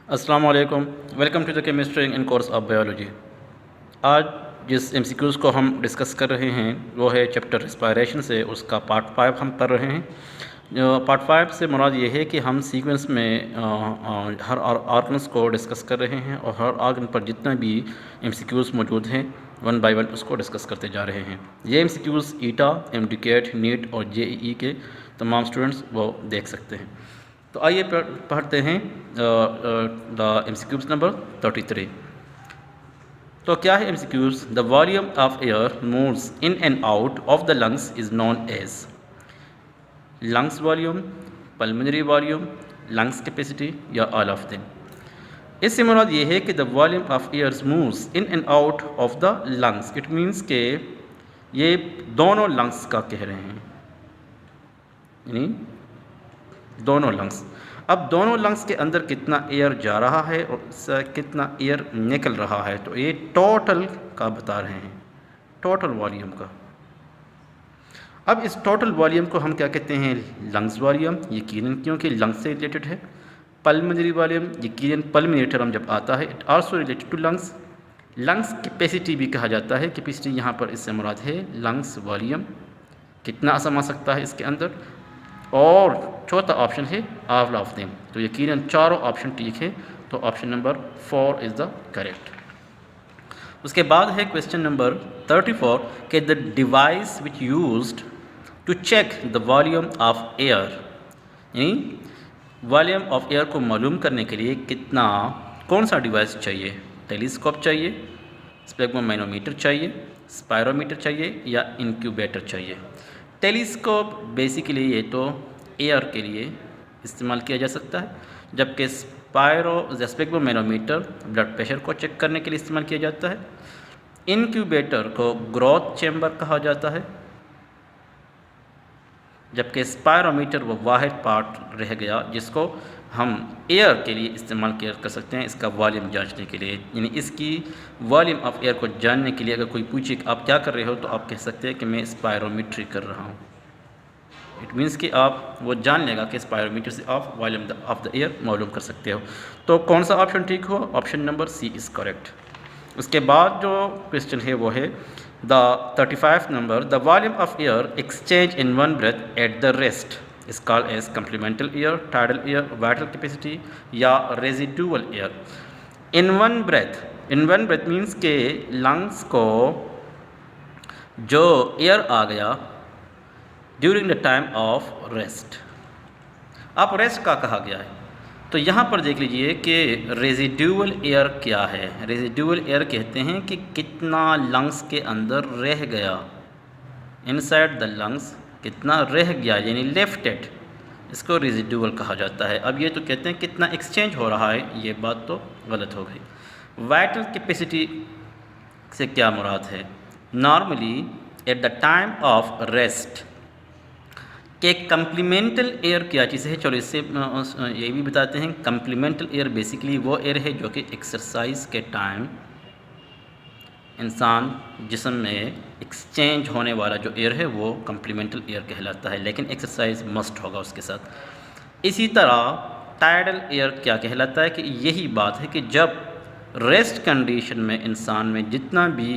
अस्सलाम वालेकुम। Welcome to the chemistry in course of biology. आज जिस एमसीक्यूज़ को हम डिस्कस कर रहे हैं वो है चैप्टर रेस्पायरेशन से, उसका पार्ट 5 हम कर रहे हैं। पार्ट 5 से मुराद ये है कि हम सीक्वेंस में हर ऑर्गन्स को डिस्कस कर रहे हैं और हर ऑर्गन पर जितना भी एमसीक्यूज़ मौजूद हैं वन बाय वन उसको डिस्कस करते जा रहे हैं। ये एमसीक्यूज़ ईटा, एमडीकेट, नीट और जेईई के तमाम स्टूडेंट्स वो देख सकते हैं। तो आइए पढ़ते हैं द एमसीक्यूज़ नंबर 33। तो क्या है MCQs? The volume of air moves in and out of the lungs is known as lungs volume, pulmonary volume, lungs capacity या ऑल ऑफ देम। इससे मुराद ये है कि the volume of airs moves in and out of the lungs, it means के ये दोनों lungs का कह रहे हैं, यानी दोनों लंग्स। अब दोनों लंग्स के अंदर कितना एयर जा रहा है और कितना एयर निकल रहा है, तो ये टोटल का बता रहे हैं, टोटल वॉल्यूम का। अब इस टोटल वॉल्यूम को हम क्या कहते हैं? लंग्स वॉल्यूम, यकीनन क्योंकि लंग्स से रिलेटेड है। पल्मोनरी वॉल्यूम, यकीनन पल्मोनरी टर्म जब आता है it also related to lungs. Lungs capacity भी कहा जाता है, कैपेसिटी यहाँ पर इससे मुराद है लंग्स वॉल्यूम, कितना समा सकता है इसके अंदर। और चौथा ऑप्शन है ऑल ऑफ देम। तो यकीनन चारों ऑप्शन ठीक है, तो option number 4 is the correct. उसके बाद है क्वेश्चन नंबर 34 कि the device which used to check the volume of air, यानी वॉल्यूम ऑफ एयर को मालूम करने के लिए कितना, कौन सा डिवाइस चाहिए? टेलीस्कोप चाहिए, स्पेग्मोमैनोमीटर चाहिए, स्पायरोमीटर चाहिए या इंक्यूबेटर चाहिए? टेलीस्कोप बेसिकली ये तो एयर के लिए इस्तेमाल किया जा सकता है, जबकि स्पेग्मोमैनोमीटर ब्लड प्रेशर को चेक करने के लिए इस्तेमाल किया जाता है। इंक्यूबेटर को ग्रोथ चैम्बर कहा जाता है, जबकि स्पायरोमीटर वो वाहिद पार्ट रह गया जिसको हम एयर के लिए इस्तेमाल कर सकते हैं, इसका वॉल्यूम जांचने के लिए। यानी इसकी वॉल्यूम ऑफ एयर को जानने के लिए अगर कोई पूछे कि आप क्या कर रहे हो, तो आप कह सकते हैं कि मैं स्पायरोमीट्री कर रहा हूँ। इट मीन्स कि आप वो जान लेगा कि स्पायरोमीटर से आप वॉल्यूम ऑफ द एयर मालूम कर सकते हो। तो कौन सा ऑप्शन ठीक हो? Option number C is correct. उसके बाद जो क्वेश्चन है वो है the 35 number, the volume of air exchange in one breath at the rest is called as complemental air, tidal air, vital capacity या residual air. In one breath means के lungs को जो एयर आ गया during the time of rest. अब rest का कहा गया है, तो यहाँ पर देख लीजिए कि रेजिडुअल एयर क्या है। रेजिडुअल एयर कहते हैं कि कितना लंग्स के अंदर रह गया, इनसाइड द लंग्स कितना रह गया, यानी लेफ्टेड, इसको रेजिडुअल कहा जाता है। अब ये तो कहते हैं कितना एक्सचेंज हो रहा है, ये बात तो गलत हो गई। वाइटल कैपेसिटी से क्या मुराद है? Normally at the time of rest कि कम्प्लीमेंटल एयर क्या चीज़ है, चलो इससे ये भी बताते हैं। कम्प्लीमेंटल एयर बेसिकली वो एयर है जो कि एक्सरसाइज के टाइम इंसान जिस्म में एक्सचेंज होने वाला जो एयर है वो कम्प्लीमेंटल एयर कहलाता है, लेकिन एक्सरसाइज मस्ट होगा उसके साथ। इसी तरह टाइडल एयर क्या कहलाता है कि यही बात है कि जब रेस्ट कंडीशन में इंसान में जितना भी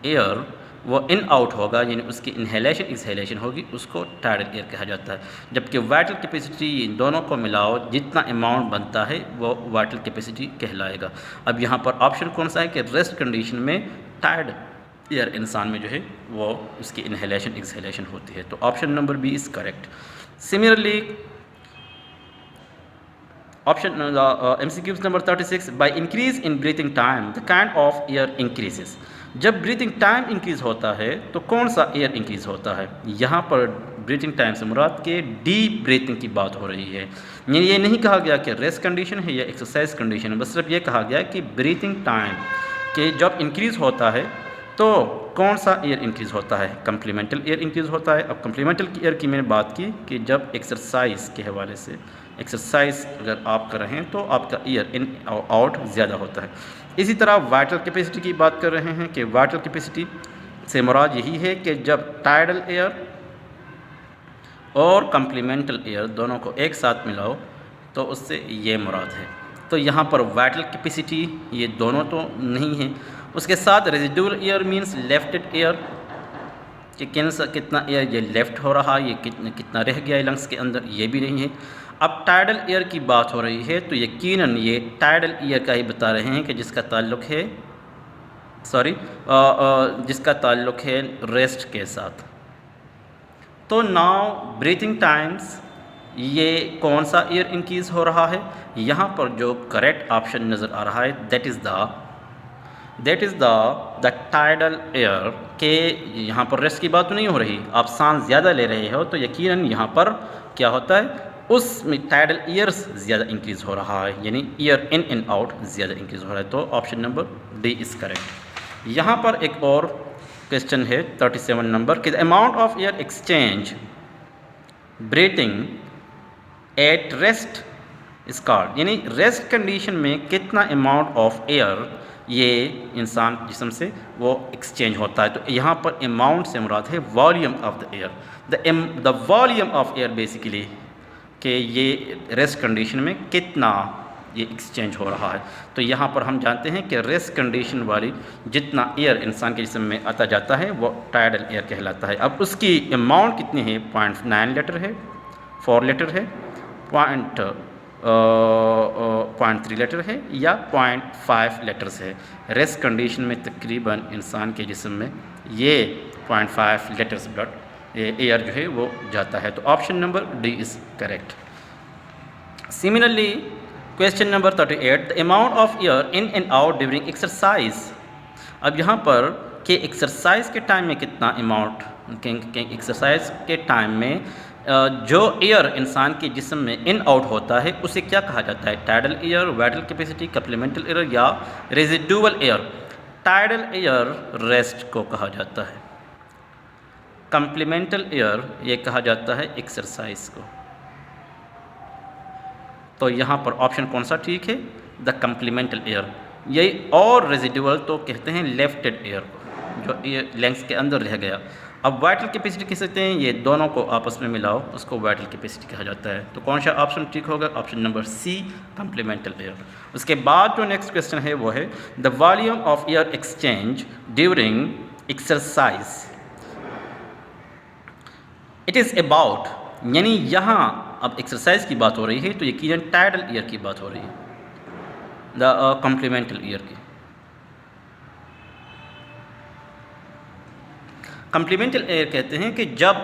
एयर वो इन आउट होगा, यानी उसकी इनहेलेशन एक्सहेलेशन होगी, उसको टाइडल एयर कहा जाता है। जबकि वाइटल कैपेसिटी इन दोनों को मिलाओ जितना अमाउंट बनता है वो वाइटल कैपेसिटी कहलाएगा। अब यहाँ पर ऑप्शन कौन सा है कि रेस्ट कंडीशन में टाइडल एयर इंसान में जो है वो उसकी इनहेलेशन एक्सहेलेशन होती है, तो option number B is correct. Similarly option MCQ number 36, by increase in breathing time the kind of air increases. जब ब्रीथिंग टाइम इंक्रीज़ होता है तो कौन सा एयर इंक्रीज़ होता है? यहाँ पर ब्रीथिंग टाइम से मुराद के डीप ब्रीथिंग की बात हो रही है। ये नहीं कहा गया कि रेस्ट कंडीशन है या एक्सरसाइज कंडीशन है, बस सिर्फ ये कहा गया कि ब्रीथिंग टाइम के जब इंक्रीज़ होता है तो कौन सा एयर इंक्रीज़ होता है? कम्प्लीमेंटल एयर इंक्रीज़ होता है। अब कम्प्लीमेंटल एयर की मैंने बात की कि जब एक्सरसाइज के हवाले से, एक्सरसाइज अगर आप कर रहे हैं तो आपका एयर इन आउट ज़्यादा होता है। इसी तरह वाइटल कैपेसिटी की बात कर रहे हैं कि वाइटल कैपेसिटी से मुराद यही है कि जब टाइडल एयर और कम्प्लीमेंटल एयर दोनों को एक साथ मिलाओ तो उससे ये मुराद है। तो यहाँ पर वाइटल कैपेसिटी ये दोनों तो नहीं है। उसके साथ रेजिडुअल एयर मींस लेफ्टेड एयर, कि कितना एयर ये लेफ़्ट हो रहा है, ये कितना रह गया है लंग्स के अंदर, ये भी नहीं है। अब टाइडल एयर की बात हो रही है तो यकीनन ये टाइडल एयर का ही बता रहे हैं कि जिसका ताल्लुक़ है रेस्ट के साथ। तो नाउ ब्रीथिंग टाइम्स, ये कौन सा एयर इंक्रीज़ हो रहा है? यहाँ पर जो करेक्ट ऑप्शन नज़र आ रहा है that is the tidal air, के यहाँ पर रेस्ट की बात तो नहीं हो रही, आप सांस ज़्यादा ले रहे हो तो यकीनन यहाँ पर क्या होता है, उसमें टाइडल एयर्स ज़्यादा इंक्रीज़ हो रहा है, यानी एयर इन एंड आउट ज़्यादा इंक्रीज़ हो रहा है। तो option number D is correct. यहाँ पर एक और क्वेश्चन है 37 नंबर कि the amount of air exchange breathing at rest is called, यानी रेस्ट कंडीशन में कितना अमाउंट ऑफ एयर ये इंसान जिस्म से वो एक्सचेंज होता है। तो यहाँ पर अमाउंट से मुराद है volume of the air, the volume of air basically, कि ये रेस्ट कंडीशन में कितना ये एक्सचेंज हो रहा है। तो यहाँ पर हम जानते हैं कि रेस्ट कंडीशन वाली जितना एयर इंसान के जिस्म में आता जाता है वो टाइडल एयर कहलाता है। अब उसकी अमाउंट कितनी है? 0.9 लीटर है, 4 लीटर है, 0.3 लीटर है या 0.5 लीटर्स है। रेस्ट कंडीशन में तकरीबन इंसान के जिस्म में ये 0.5 लीटर्स ब्लड एयर जो है वो जाता है। तो option number D is correct. Similarly question number 38, the amount of air in and out during exercise. अब यहाँ पर कि एक्सरसाइज के टाइम में कितना अमाउंट, एक्सरसाइज के टाइम में जो एयर इंसान के जिस्म में इन आउट होता है उसे क्या कहा जाता है? Tidal air, vital capacity, supplemental air या residual air. Tidal air rest को कहा जाता है, सप्लीमेंटल एयर ये कहा जाता है एक्सरसाइज को। तो यहाँ पर ऑप्शन कौन सा ठीक है? The supplemental air. यही और रेजिडुअल तो कहते हैं लेफ्टेड एयर को, जो एयर लंग्स के अंदर रह गया। अब वाइटल कैपेसिटी कह सकते हैं, ये दोनों को आपस में मिलाओ उसको वाइटल कैपेसिटी कहा जाता है। तो कौन सा ऑप्शन ठीक होगा? Option number C, supplemental air. उसके बाद जो नेक्स्ट क्वेश्चन है वो है the volume of air exchange during exercise it is about, यानी यहाँ अब एक्सरसाइज की बात हो रही है तो यकीनन टाइडल एयर की बात हो रही है, द सप्लीमेंटल एयर की। सप्लीमेंटल एयर कहते हैं कि जब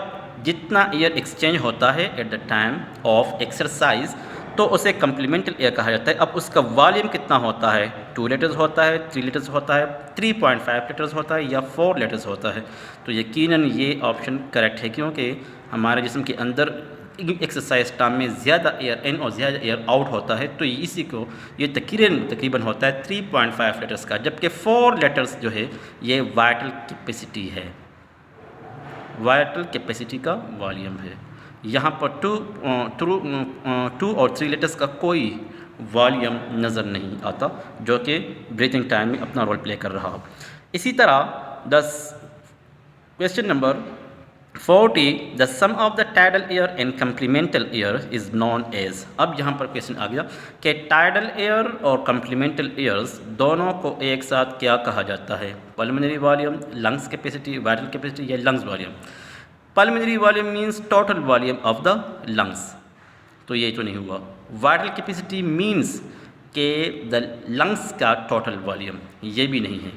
जितना एयर एक्सचेंज होता है at the time of exercise तो उसे सप्लीमेंटल एयर कहा जाता है। अब उसका वॉल्यूम कितना होता है? 2 लीटर्स होता है, 3 लीटर्स होता है, 3.5 लीटर्स होता है या 4 लीटर्स होता है। तो यकीनन ये ऑप्शन करेक्ट है, क्योंकि हमारे जिस्म के अंदर एक्सरसाइज टाइम में ज़्यादा एयर इन और ज़्यादा एयर आउट होता है। तो इसी को ये तकरीबन होता है 3.5 लीटर्स का, जबकि 4 लीटर्स जो है ये वाइटल कैपेसिटी है, वाइटल कैपेसिटी का वॉल्यूम है। यहाँ पर 2 और 3 लीटर्स का कोई वॉल्यूम नज़र नहीं आता, जो कि ब्रीथिंग टाइम में अपना रोल प्ले कर रहा हो। इसी तरह question number 40, the sum of the tidal air and supplemental air is known as. अब यहाँ पर क्वेश्चन आ गया कि टाइडल एयर और सप्लीमेंटल एयर्स दोनों को एक साथ क्या कहा जाता है? Pulmonary volume, lungs capacity, vital capacity या lungs volume. Pulmonary volume means total volume of the lungs, तो ये तो नहीं हुआ। वाइटल कैपेसिटी मीन्स के द लंग्स का टोटल वॉल्यूम, ये भी नहीं है।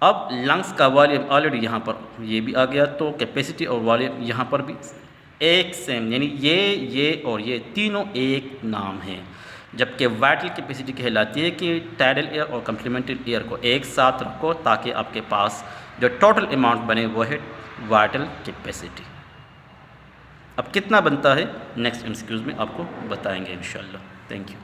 अब लंग्स का वॉल्यूम ऑलरेडी यहाँ पर ये भी आ गया, तो कैपेसिटी और वॉल्यूम यहाँ पर भी एक सेम, यानी ये और ये तीनों एक नाम है। जबकि वाइटल कैपेसिटी कहलाती है कि टाइडल एयर और सप्लीमेंटल एयर को एक साथ रखो ताकि आपके पास जो टोटल अमाउंट बने वो है वाइटल कैपेसिटी। अब कितना बनता है नेक्स्ट एमसीक्यूज़ में आपको बताएंगे इंशाल्लाह। Thank you.